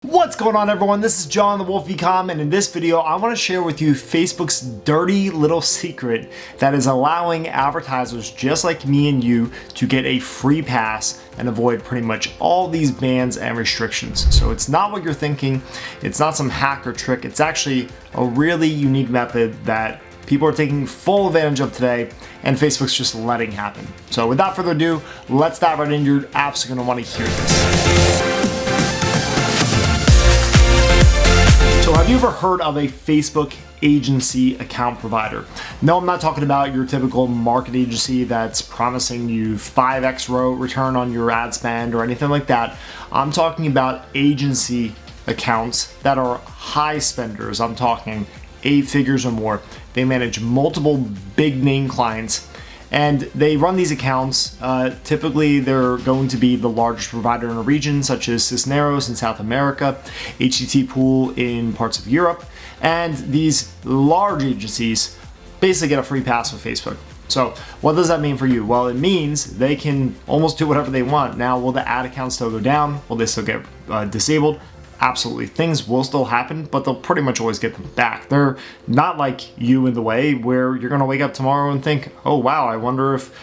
What's going on, everyone? This is John the Wolf Ecom, and in this video I want to share with you Facebook's dirty little secret that is allowing advertisers just like me and you to get a free pass and avoid pretty much all these bans and restrictions. So it's not what you're thinking, it's not some hack or trick, it's actually a really unique method that people are taking full advantage of today, and Facebook's just letting happen. So without further ado, let's dive right in. You're absolutely going to want to hear this. So have you ever heard of a Facebook agency account provider? No, I'm not talking about your typical market agency that's promising you 5x return on your ad spend or anything like that. I'm talking about agency accounts that are high spenders. I'm talking 8 figures or more. They manage multiple big name clients, and they run these accounts. Typically, they're going to be the largest provider in a region, such as Cisneros in South America, HTT Pool in parts of Europe, and these large agencies basically get a free pass with Facebook. So what does that mean for you? Well, it means they can almost do whatever they want. Now, will the ad accounts still go down? Will they still get disabled? Absolutely. Things will still happen, but they'll pretty much always get them back. They're not like you in the way where you're going to wake up tomorrow and think, oh wow, I wonder if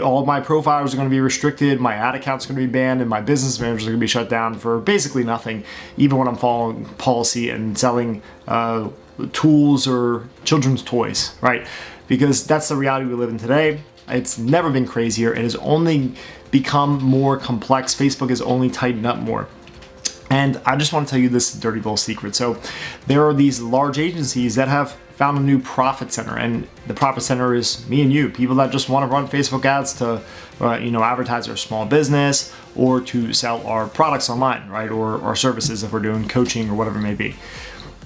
all my profiles are going to be restricted, my ad account's going to be banned, and my business managers are going to be shut down for basically nothing, even when I'm following policy and selling tools or children's toys, right? Because that's the reality we live in today. It's never been crazier. It has only become more complex. Facebook has only tightened up more. And I just want to tell you this dirty little secret. So there are these large agencies that have found a new profit center, and the profit center is me and you, people that just want to run Facebook ads to, advertise their small business or to sell our products online, right? Or our services if we're doing coaching or whatever it may be.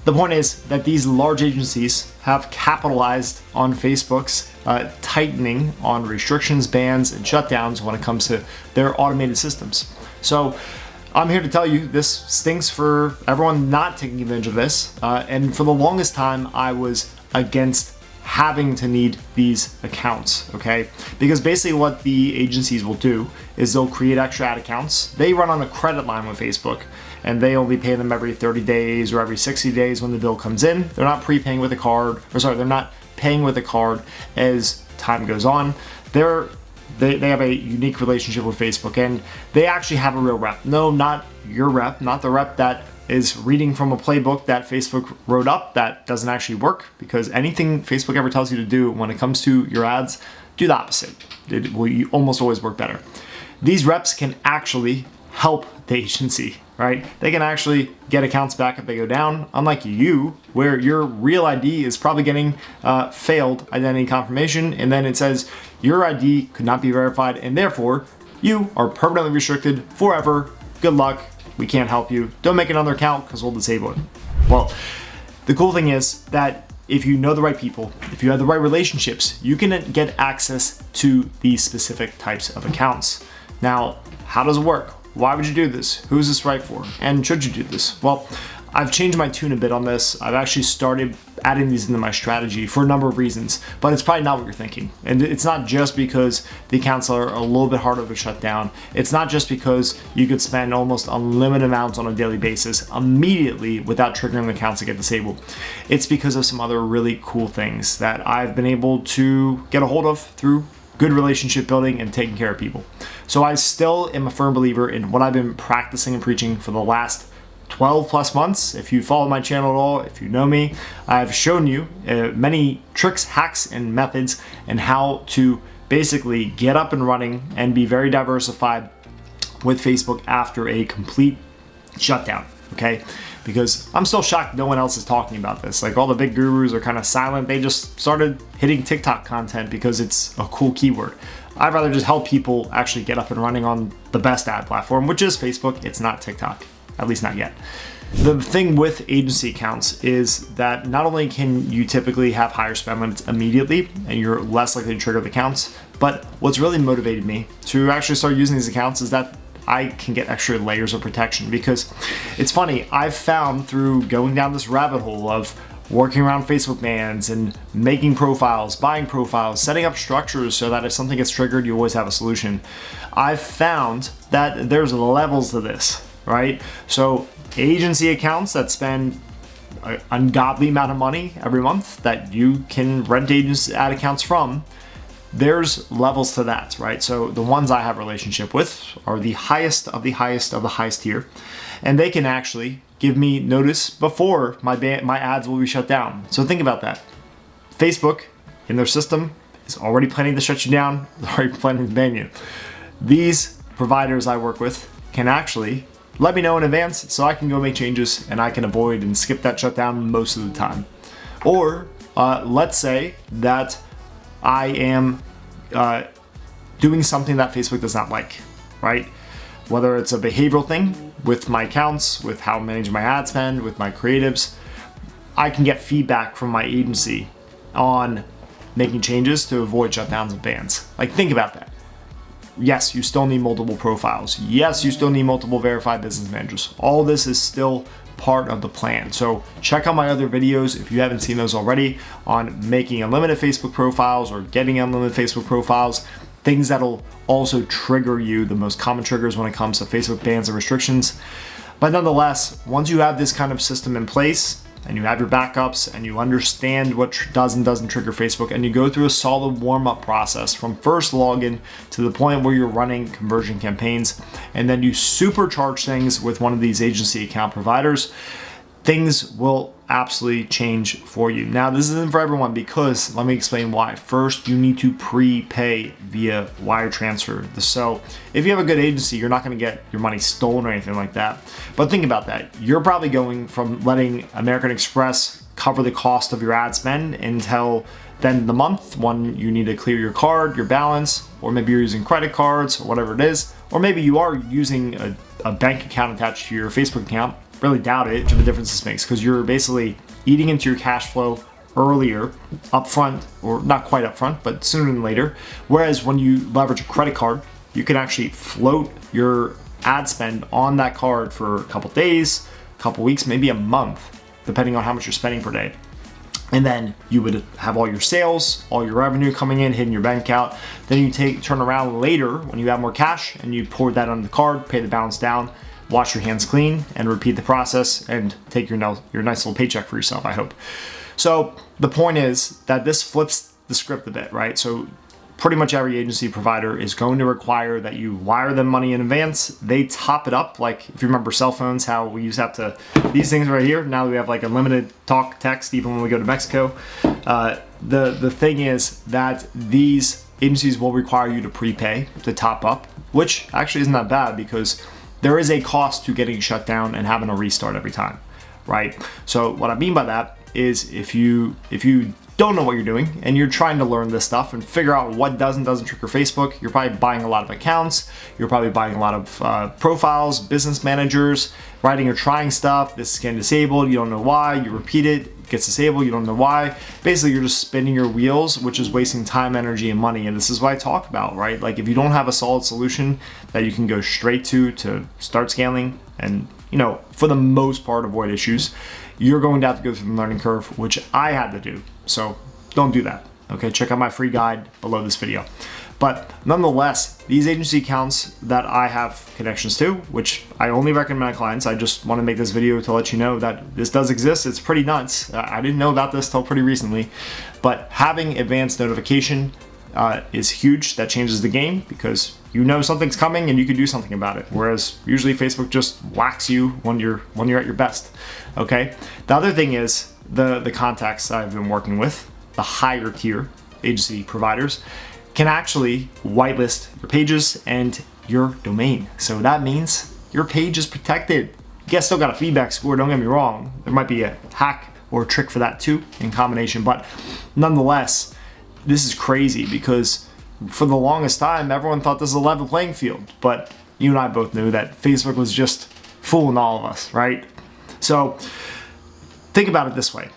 The point is that these large agencies have capitalized on Facebook's tightening on restrictions, bans, and shutdowns when it comes to their automated systems. So I'm here to tell you this stinks for everyone not taking advantage of this. And for the longest time, I was against having to need these accounts, okay? Because basically what the agencies will do is they'll create extra ad accounts. They run on a credit line with Facebook, and they only pay them every 30 days or every 60 days when the bill comes in. They're not prepaying with a card, they're not paying with a card as time goes on. They have a unique relationship with Facebook, and they actually have a real rep. No, not your rep, not the rep that is reading from a playbook that Facebook wrote up that doesn't actually work, because anything Facebook ever tells you to do when it comes to your ads, do the opposite. It will almost always work better. These reps can actually help the agency, right? They can actually get accounts back if they go down, unlike you, where your real ID is probably getting failed identity confirmation, and then it says your ID could not be verified, and therefore you are permanently restricted forever. Good luck. We can't help you. Don't make another account because we'll disable it. Well, the cool thing is that if you know the right people, if you have the right relationships, you can get access to these specific types of accounts. Now, how does it work? Why would you do this? Who is this right for? And should you do this? Well, I've changed my tune a bit on this. I've actually started adding these into my strategy for a number of reasons, but it's probably not what you're thinking. And it's not just because the accounts are a little bit harder to shut down. It's not just because you could spend almost unlimited amounts on a daily basis immediately without triggering the accounts to get disabled. It's because of some other really cool things that I've been able to get a hold of through good relationship building and taking care of people. So I still am a firm believer in what I've been practicing and preaching for the last 12 plus months. If you follow my channel at all, if you know me, I've shown you many tricks, hacks, and methods and how to basically get up and running and be very diversified with Facebook after a complete shutdown, okay? Because I'm still shocked no one else is talking about this. Like, all the big gurus are kind of silent. They just started hitting TikTok content because it's a cool keyword. I'd rather just help people actually get up and running on the best ad platform, which is Facebook. It's not TikTok, at least not yet. The thing with agency accounts is that not only can you typically have higher spend limits immediately and you're less likely to trigger the accounts, but what's really motivated me to actually start using these accounts is that I can get extra layers of protection. Because it's funny, I've found through going down this rabbit hole of working around Facebook bans and making profiles, buying profiles, setting up structures so that if something gets triggered, you always have a solution. I've found that there's levels to this, right? So agency accounts that spend an ungodly amount of money every month that you can rent ad accounts from. There's levels to that, right? So the ones I have a relationship with are the highest of the highest of the highest tier, and they can actually give me notice before my ads will be shut down. So think about that. Facebook, in their system, is already planning to shut you down, already planning to ban you. These providers I work with can actually let me know in advance so I can go make changes and I can avoid and skip that shutdown most of the time. Or let's say that I am doing something that Facebook does not like, right? Whether it's a behavioral thing with my accounts, with how I manage my ad spend, with my creatives, I can get feedback from my agency on making changes to avoid shutdowns and bans. Like, think about that. Yes, you still need multiple profiles. Yes, you still need multiple verified business managers. All this is still part of the plan. So check out my other videos if you haven't seen those already on making unlimited Facebook profiles or getting unlimited Facebook profiles, things that'll also trigger you, the most common triggers when it comes to Facebook bans and restrictions. But nonetheless, once you have this kind of system in place and you have your backups and you understand what does and doesn't trigger Facebook, and you go through a solid warm-up process from first login to the point where you're running conversion campaigns, and then you supercharge things with one of these agency account providers, things will absolutely change for you. Now, this isn't for everyone because let me explain why. First, you need to prepay via wire transfer. So if you have a good agency, you're not going to get your money stolen or anything like that. But think about that. You're probably going from letting American Express cover the cost of your ad spend until the end of the month when you need to clear your card, your balance, or maybe you're using credit cards or whatever it is. Or maybe you are using a bank account attached to your Facebook account. Really doubt it, the difference this makes, because you're basically eating into your cash flow earlier, upfront, or not quite upfront, but sooner than later. Whereas when you leverage a credit card, you can actually float your ad spend on that card for a couple days, a couple weeks, maybe a month, depending on how much you're spending per day. And then you would have all your sales, all your revenue coming in, hitting your bank account. Then you turn around later when you have more cash and you pour that on the card, pay the balance down, wash your hands clean, and repeat the process and take your nice little paycheck for yourself, I hope. So the point is that this flips the script a bit, right? So pretty much every agency provider is going to require that you wire them money in advance. They top it up, like if you remember cell phones, how we used to have to, these things right here, now we have like unlimited talk, text, even when we go to Mexico. The thing is that these agencies will require you to prepay to top up, which actually isn't that bad because there is a cost to getting shut down and having a restart every time, right? So what I mean by that is if you don't know what you're doing and you're trying to learn this stuff and figure out what does and doesn't trigger Facebook, you're probably buying a lot of accounts, you're probably buying a lot of profiles, business managers, writing or trying stuff. This is getting disabled, you don't know why, you repeat it, it gets disabled, you don't know why. Basically, you're just spinning your wheels, which is wasting time, energy, and money. And this is what I talk about, right? Like if you don't have a solid solution that you can go straight to start scaling and, for the most part, avoid issues, you're going to have to go through the learning curve, which I had to do. So don't do that. Okay, check out my free guide below this video. But nonetheless, these agency accounts that I have connections to, which I only recommend my clients, I just want to make this video to let you know that this does exist. It's pretty nuts. I didn't know about this till pretty recently, but having advanced notification is huge. That changes the game because you know something's coming and you can do something about it. Whereas usually Facebook just whacks you when you're at your best. Okay. The other thing is the contacts I've been working with, the higher tier agency providers, can actually whitelist your pages and your domain. So that means your page is protected. You guys still got a feedback score, don't get me wrong. There might be a hack or a trick for that too in combination, but nonetheless, this is crazy because for the longest time, everyone thought this was a level playing field, but you and I both knew that Facebook was just fooling all of us, right? So think about it this way.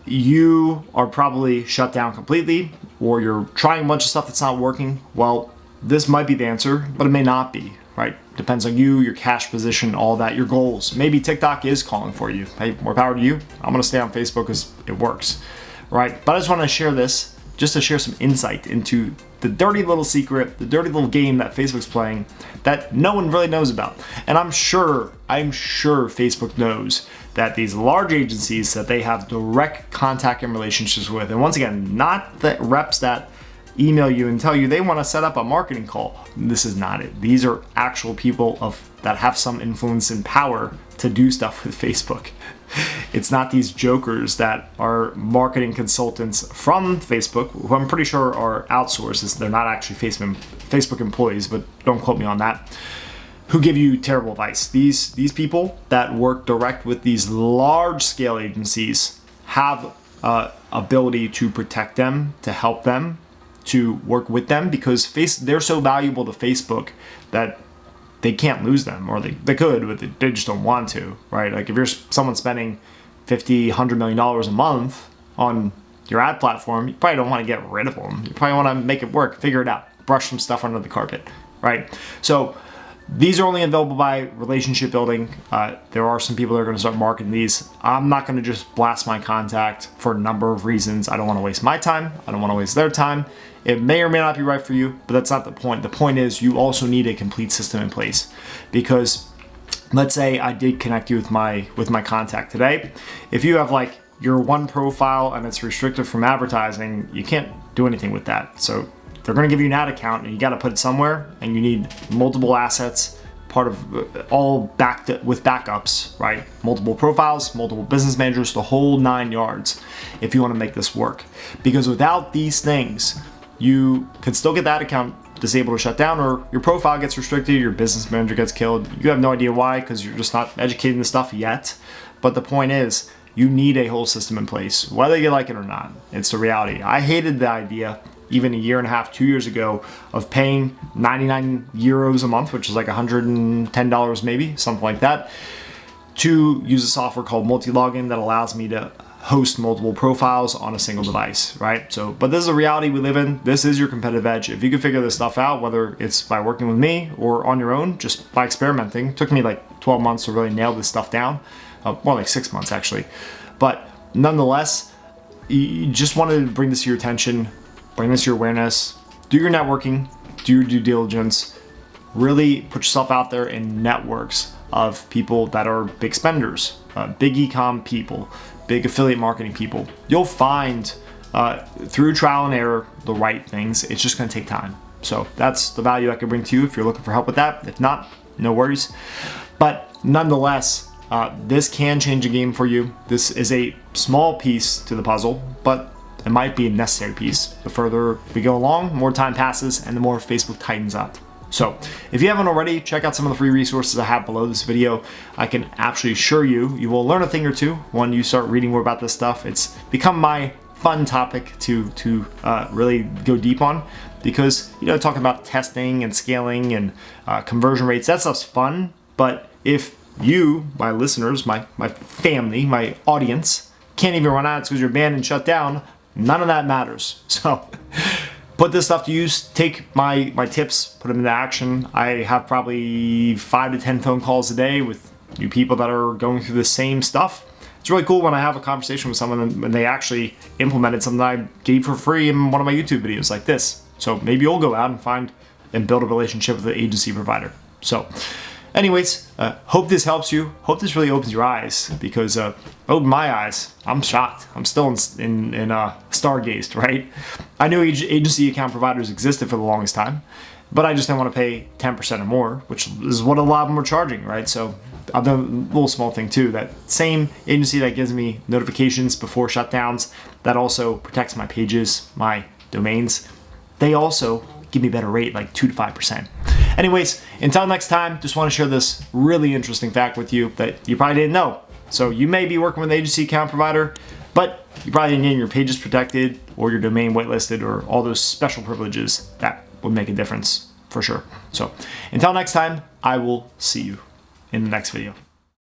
You are probably shut down completely, or you're trying a bunch of stuff that's not working. Well, this might be the answer, but it may not be, right? Depends on you, your cash position, all that, your goals. Maybe TikTok is calling for you. Hey, more power to you. I'm gonna stay on Facebook because it works, right? But I just want to share this just to share some insight into the dirty little secret, the dirty little game that Facebook's playing that no one really knows about. And I'm sure Facebook knows that these large agencies that they have direct contact and relationships with, and once again, not the reps that email you and tell you they want to set up a marketing call. This is not it. These are actual people that have some influence and power to do stuff with Facebook. It's not these jokers that are marketing consultants from Facebook, who I'm pretty sure are outsourced. They're not actually Facebook employees, but don't quote me on that, who give you terrible advice. These people that work direct with these large scale agencies have ability to protect them, to help them, to work with them, because they're so valuable to Facebook that they can't lose them, or they could, but they just don't want to, right? Like if you're someone spending $50, $100 million a month on your ad platform, you probably don't want to get rid of them. You probably want to make it work, figure it out, brush some stuff under the carpet, right? So these are only available by relationship building. There are some people that are going to start marketing these. I'm not going to just blast my contact for a number of reasons. I don't want to waste my time. I don't want to waste their time. It may or may not be right for you, but that's not the point. The point is you also need a complete system in place, because let's say I did connect you with my contact today. If you have like your one profile and it's restricted from advertising, you can't do anything with that. So they're going to give you an ad account and you got to put it somewhere, and you need multiple assets, part of all backed with backups, right? Multiple profiles, multiple business managers, the whole 9 yards if you want to make this work. Because without these things, you could still get that account disabled or shut down, or your profile gets restricted, your business manager gets killed. You have no idea why, because you're just not educating the stuff yet. But the point is, you need a whole system in place, whether you like it or not. It's the reality. I hated the idea even a year and a half, 2 years ago, of paying 99 euros a month, which is like $110 maybe, something like that, to use a software called Multilogin that allows me to host multiple profiles on a single device, right? So, but this is a reality we live in. This is your competitive edge. If you can figure this stuff out, whether it's by working with me or on your own, just by experimenting. It took me like 12 months to really nail this stuff down. More like 6 months actually. But nonetheless, you just wanted to bring this to your attention, bring this to your awareness, do your networking, do your due diligence, really put yourself out there in networks of people that are big spenders, big e-com people, big affiliate marketing people. You'll find through trial and error the right things. It's just going to take time. So that's the value I can bring to you if you're looking for help with that. If not, no worries. But nonetheless, this can change the game for you. This is a small piece to the puzzle, but it might be a necessary piece. The further we go along, more time passes, and the more Facebook tightens up. So if you haven't already, check out some of the free resources I have below this video. I can absolutely assure you, you will learn a thing or two when you start reading more about this stuff. It's become my fun topic to really go deep on, because, you know, talking about testing and scaling and conversion rates, that stuff's fun. But if you, my listeners, my family, my audience, can't even run ads because you're banned and shut down, none of that matters. So put this stuff to use, take my tips, put them into action. I have probably 5 to 10 phone calls a day with new people that are going through the same stuff. It's really cool when I have a conversation with someone and they actually implemented something that I gave for free in one of my YouTube videos like this. So maybe you'll go out and find and build a relationship with an agency provider. So anyways, hope this helps you. Hope this really opens your eyes, because opened my eyes. I'm shocked. I'm still in stargazed, right? I knew agency account providers existed for the longest time, but I just didn't want to pay 10% or more, which is what a lot of them were charging, right? So I've done a little small thing too. That same agency that gives me notifications before shutdowns, that also protects my pages, my domains, they also give me a better rate, like 2 to 5%. Anyways, until next time, just want to share this really interesting fact with you that you probably didn't know. So you may be working with an agency account provider, but you probably didn't get your pages protected or your domain whitelisted or all those special privileges that would make a difference for sure. So until next time, I will see you in the next video.